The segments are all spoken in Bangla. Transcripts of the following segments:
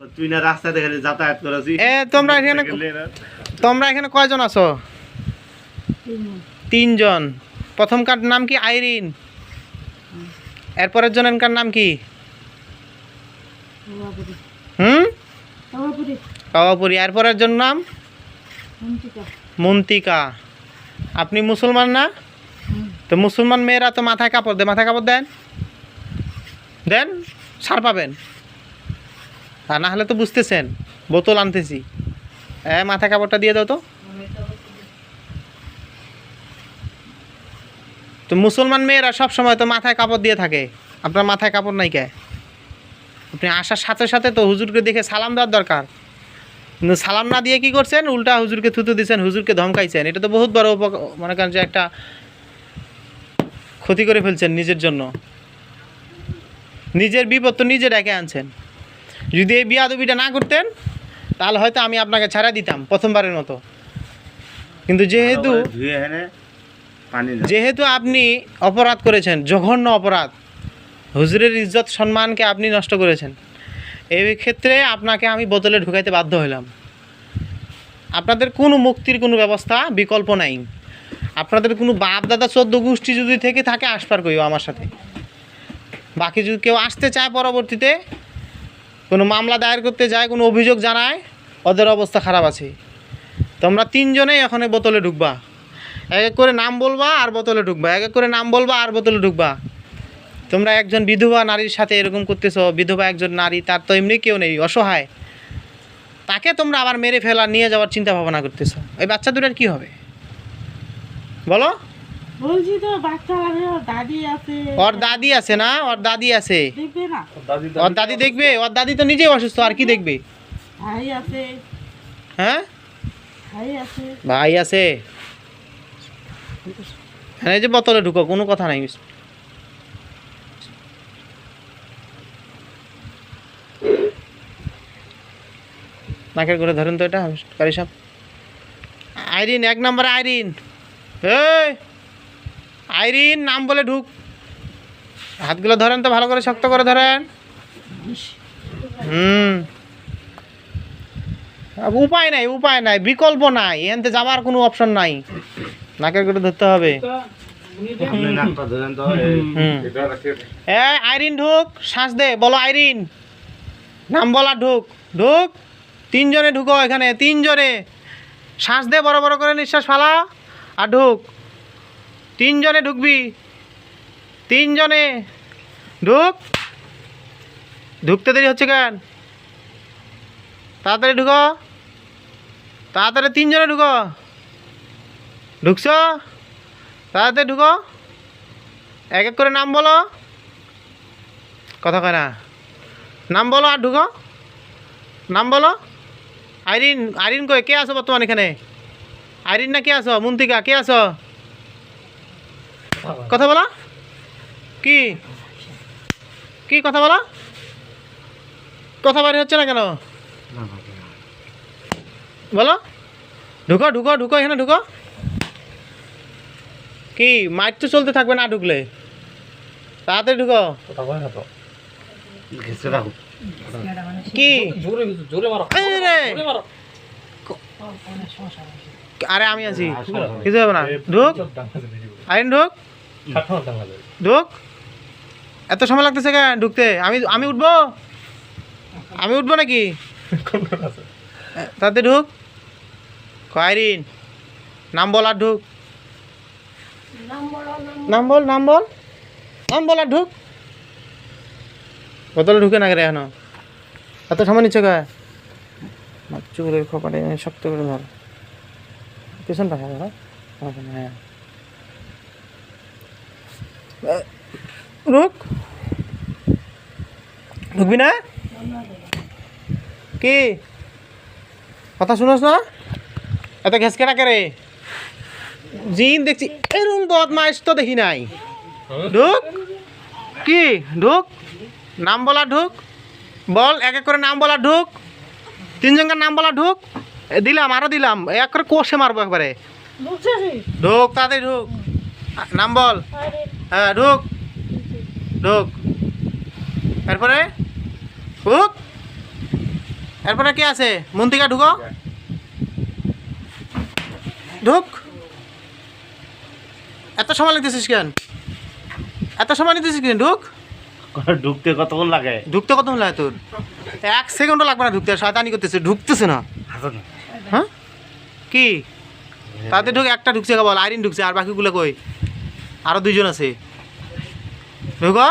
তুই না রাস্তা দেখে যাতায়াত করেছি। তোমরা এখানে কয়জন আছো? তিনজন। প্রথমকার নাম কি? আইরিন। এরপরের জনের নাম কি? কাওয়াপুরি। এরপরের জন নাম মন্তিকা। আপনি মুসলমান না? তো মুসলমান মেয়েরা তো মাথায় কাপড় দেয়, মাথায় কাপড় দেন, দেন, ছাড় পাবেন। আর না হলে তো বুঝতেছেন, বোতল আনতেছি, মাথায় কাপড়টা দিয়ে দাও তো। তো মুসলমান মেয়েরা সব সময় তো মাথায় কাপড় দিয়ে থাকে, আপনার মাথায় কাপড় নাই কে? আপনি আসার সাথে সাথে তো হুজুরকে দেখে সালাম দেওয়ার দরকার, কিন্তু সালাম না দিয়ে কি করছেন? উল্টা হুজুরকে থুতু দিচ্ছেন, হুজুরকে ধমকাইছেন। এটা তো বহুত বড় মনে করেন যে একটা ক্ষতি করে ফেলছেন নিজের জন্য। নিজের বিপদ তো নিজে ডেকে আনছেন। যদি এই বিয়াদবিটা না করতেন তাহলে হয়তো আমি আপনাকে ছাড়া দিতাম প্রথমবারের মতো। কিন্তু যেহেতু আপনি অপরাধ করেছেন, জঘন্য অপরাধ, হুজুরের ইজ্জত সম্মানকে আপনি নষ্ট করেছেন, এই ক্ষেত্রে আপনাকে আমি বোতলে ঢুকাইতে বাধ্য হলাম। আপনাদের কোনো মুক্তির কোনো ব্যবস্থা বিকল্প নাই। আপনাদের কোনো বাপ দাদা 14 গোষ্ঠী যদি থেকে থাকে আসপার কইও আমার সাথে। বাকি যদি কেউ আসতে চায় পরবর্তীতে কোনো মামলা দায়ের করতে যায়, কোনো অভিযোগ জানায়, ওদের অবস্থা খারাপ আছে। তোমরা তিনজনেই এখন বোতলে ঢুকবা, এক এক করে নাম বলবা আর বোতলে ঢুকবা, এক এক করে নাম বলবা আর বোতলে ঢুকবা। তোমরা একজন বিধবা নারীর সাথে এরকম করতেছো। বিধবা একজন নারী, তার তো এমনি কেউ নেই, অসহায়, তাকে তোমরা আবার মেরে ফেলা নিয়ে যাওয়ার চিন্তা ভাবনা করতেছো। এই বাচ্চা দুটার কি হবে বলো? বলছি তো বাচ্চা লাগে, ওর দাদি আছে। ওর দাদি আছে না? ওর দাদি আছে, দেখবে না? ওর দাদি দেখবে? ওর দাদি তো নিজেই অসুস্থ, আর কি দেখবে? ভাই আছে। হ্যাঁ, ভাই আছে। ভাই আছে। হ্যাঁ, এই যে বোতলে ঢুকো, কোনো কথা নাই। নাকের করে ধরেন তো এটা কারি সাহেব। আইরিন, 1 নম্বরে আইরিন। এই আইরিন, নাম বলে ঢুক। হাতগুলো ধরেন তো, ভালো করে শক্ত করে ধরেন। উপায় নাই, উপায় নাই, বিকল্প নাই, এনতে যাবার কোনো অপশন নাই, নাকের করে ধরতে হবে। আইরিন ঢুক, শ্বাস দে, বলো আইরিন, নাম বলা, ঢুক ঢুক। 3 জনে ঢুকো এখানে, 3 জনে শ্বাস দে, বড় বড় করে নিঃশ্বাস ফালা আর ঢুক। 3 জনে ঢুকবি, 3 জনে ঢুক। ঢুকতে দেরি হচ্ছে কেন? তাড়াতাড়ি ঢুকো, তাড়াতাড়ি 3 জনে ঢুকো। ঢুকছ? তাড়াতাড়ি ঢুকো, এক এক করে নাম বলো। কথা কয় না, নাম বলো আর ঢুকো। নাম বলো। আইরিন, আইরিন কই? কে আছো বর্তমান এখানে? আইরিন না কে আছো? মন্তিকা কে আছো? কথা বলো। কি কি কথা বলো? কথা বাড়ি হচ্ছে না কেন? বলো। ঢুকো ঢুকো ঢুকো, এখানে ঢুকো। কি মাইক তো চলতে থাকবে না ঢুকলে? তাড়াতাড়ি ঢুকো। কি আরে আমি আছি, কিছু হবে না। ঢুক আইন, ঢুক ঢুক। এত সময় লাগতেছে কেন ঢুকতে? আমি উঠবো, আমি উঠবো নাকি? তাতে ঢুক। আইরিন, নাম বল আর ঢুক। নাম বল, নাম বল, নাম বল আর ঢুক। বোতলে ঢুকে না রে এখনো? এত সময় নিচ্ছে কে? চুলের খোপাটা শক্ত করে ধর, পেছন পাশে ধর। হ্যাঁ, ঢুক। ঢুকবি না? কি কথা শুনোস না? এত ঘেসকে ডাকে রে? জিন দেখছি, এরকম বদমাইশ তো দেখি নাই। ঢুক। কি ঢুক, নাম বলা, ঢুক। বল, এক এক করে নাম বলা, ঢুক। 3 জনকার নাম বলা, ঢুক। দিলাম, আরো দিলাম, এক করে কষে মারবো একবারে। ঢুক, তাড়াতাড়ি ঢুক, নাম বল। হ্যাঁ ঢুক ঢুক, এরপরে ঢুক। এরপরে কে আছে মন্তিকা ঢুকো ঢুক এত সময় লাগতেছিস কেন এত সময় নিতেছিস কেন ঢুক ঢুকতে কতক্ষণ লাগে? ঢুকতে কত লাগে তোর 1 সেকেন্ডও লাগবে না ঢুকতে শয়তানি করতেছে ঢুকতেছে না হ্যাঁ কি তাতে ঢুক একটা ঢুকছে বল আইরিন ঢুকছে আর বাকিগুলো কই আরো 2 জন আছে ঢুকো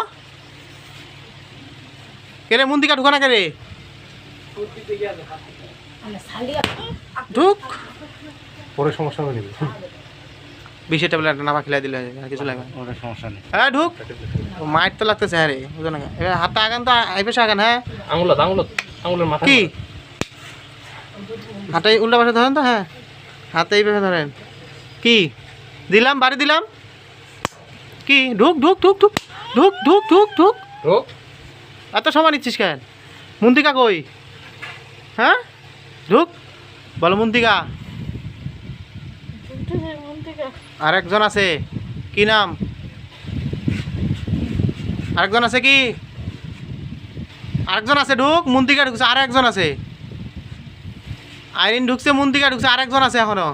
কে রে মন্দিকা ঢুকো না কে রে ঢুক পরে সমস্যা হবে নাকি? 20 ট্যাবলেট না খেলাই দিলে হয়ে যাবে, আর কিছু লাগবে না। ওটা সমস্যা নেই। হ্যাঁ ঢুক মাইট তো লাগতেছে হ্যাঁ রে বুঝো না এবার হাতটা আগান তো এই পেশে আগান হ্যাঁ আঙুলের মাথা কি হাতে উল্টা পাশে ধরেন তো হ্যাঁ হাতে এই পাশে ধরেন কি দিলাম বাড়ি দিলাম কি ঢুক ঢুক ঢুক ঢুক ঢুক ঢুক ঢুক ঢুক ঢোক। এত সময় নিচ্ছিস কেন মন্তিকা কই হ্যাঁ ঢুক বলো মন্তিকা আরেকজন আছে কি নাম আরেকজন আছে কি আরেকজন আছে ঢুক মন্তিকা ঢুকছে আরেকজন আছে আইরিন ঢুকছে মন্তিকা ঢুকছে আরেকজন আছে এখনো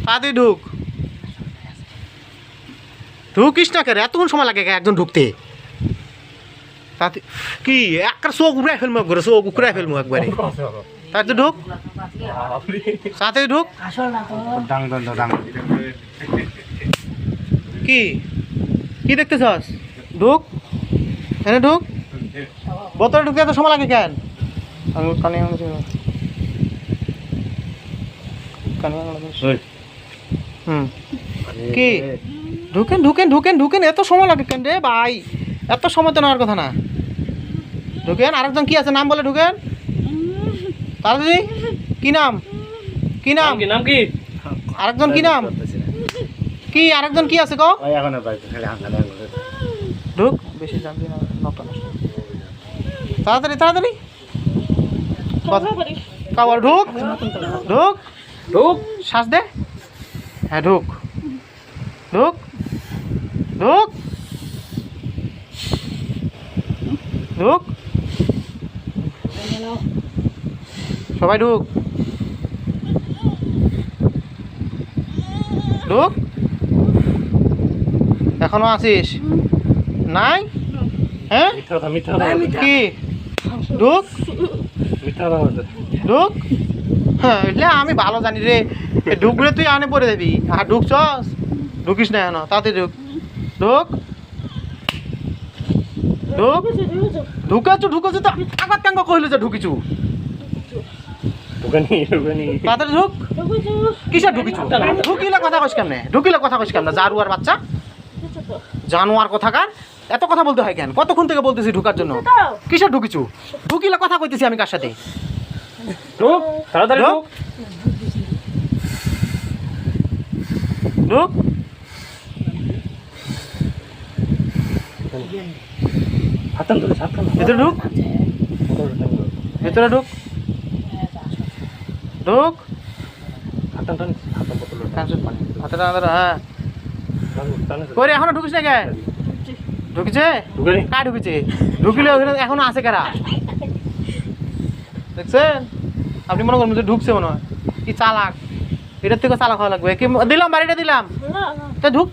তাড়াতাড়ি ঢুক ঢুকিস না কেন এতক্ষণ সময় লাগে একজন ঢুকতে তাতে কি একটা চোখ উড়াই ফেলবো একবারে চোখ উড়াই ফেলবো একবারে তাতে ঢুক তাতে ঢুক ডাং ডাং ডাং। কি কি দেখতেছস ঢুক এনে ঢুক বোতলে ঢুকতে এত সময় লাগে কেন আঙুল কানে আঙুল কানে আঙুল ওই, হুম কি ঢুকেন ঢুকেন ঢুকেন ঢুকেন এত সময় লাগে কেন রে ভাই এত সময় তো নেওয়ার কথা না ঢুকেন আরেকজন কি আছে নাম বলে ঢুকেন তাড়াতাড়ি কি নাম কি নাম নাম কি? আরেকজন কি নাম কি আরেকজন কি আছে গো ওই এখন আর বাড়িতে খালি হাঙ্গালে হাঙ্গালে। ঢুক বেশি জানবি না নটা নষ্ট তাড়াতাড়ি তাড়াতাড়ি কাবার ঢুক ঢুক ঢোক। শ্বাস দে হ্যাঁ ঢুক ঢুক ঢুক ঢুক সবাই ঢুক ঢুক এখনো আছিস নাই হ্যাঁ মিথ্যা কথা, মিথ্যা কথা বলছে। কি ঢুক মিথ্যা কথা বলছে। ঢুক হ্যাঁ એટલે আমি ভালো জানি রে ঢুকলে তুই আনে পড়ে যাবি আর ঢুকছস ঢুকিস না এখনো তাতে ঢুক ঢুক ঢুক ঢুকাচ্ছু ঢুকাচ্ছু তো আগত টাঙ্গ কইলো যে ঢুকিছু ঢোকানি, ঢোকানি। তাড়াতাড়ি ঢুক কিসে ঢুকিছু ঢুকিলে কথা কইস কেমনে ঢুকিলে কথা কইস কেমনে জারুয়ার বাচ্চা জানোয়ার কথাকার এত কথা বলতে হয় কেন কতক্ষণ থেকে বলতেছি ঢুকার জন্য কিসে ঢুকিছু ঢুকিলে কথা কইতেছি আমি কার সাথে ঢোক, তাড়াতাড়ি ঢোক। ঢোক। ঢুক হাতান ধরে, হাতান ধরে। ভিতরে ঢুক ভিতরে ঢুক ঢুক হাতান টান, হাতান বোতলে টান। হাতে টানা হ্যাঁ টানে, টানে। কই এখনো ঢুকিস না কে ঢুকিছে ঢোকানি। কার ঢুকিছে ঢুকিলে ওখানে এখনো আছে কারা দেখছেন আপনি মনে করেন যে ঢুকছে মনে হয় কি চালাক এটার থেকে চালাক হওয়া লাগবে কি দিলাম বাড়িটা দিলাম তা ঢুক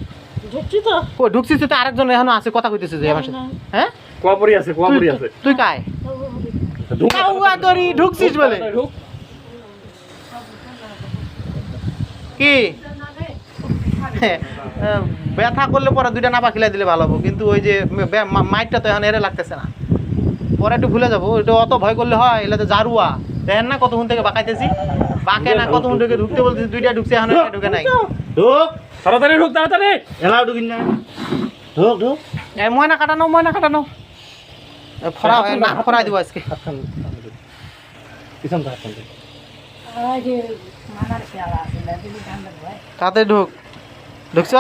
ঢুকছি তো কই ঢুকছিস তো আরেকজন এখনো আছে কথা কইতেছে যে আমার সাথে হ্যাঁ কোয়াপুরি আছে, কোয়াপুরি আছে। তুই কাই ঢোক। কাউয়া করি ঢুকছিস বলে ঢোক। কি ব্যথা করলে পরে 2টা নাপা খিলাই দিলে ভালো হবো কিন্তু ওই যে মাইটটা তো এখন এরে লাগতেছে না পরে একটু ভুলে যাবো এটা অত ভয় করলে হয় এলে তো জারুয়া দেখেন না কতক্ষণ থেকে বাঁকাইতেছি বাঁকে না কতক্ষণ থেকে ঢুকতে বলতেছি 2টা ঢুকছে এখন একটা ঢুকে নাই ঢুক, তাড়াতাড়ি ঢোক, তাড়াতাড়ি। এলাও ঢুকিন না। ঢুক ঢুক। ময়না কাটানো ফরাই দিব আজকে হাতান, হাতান ধরে। পিছন ধরে, হাতান ধরে। তাতে ঢুক ঢুকছ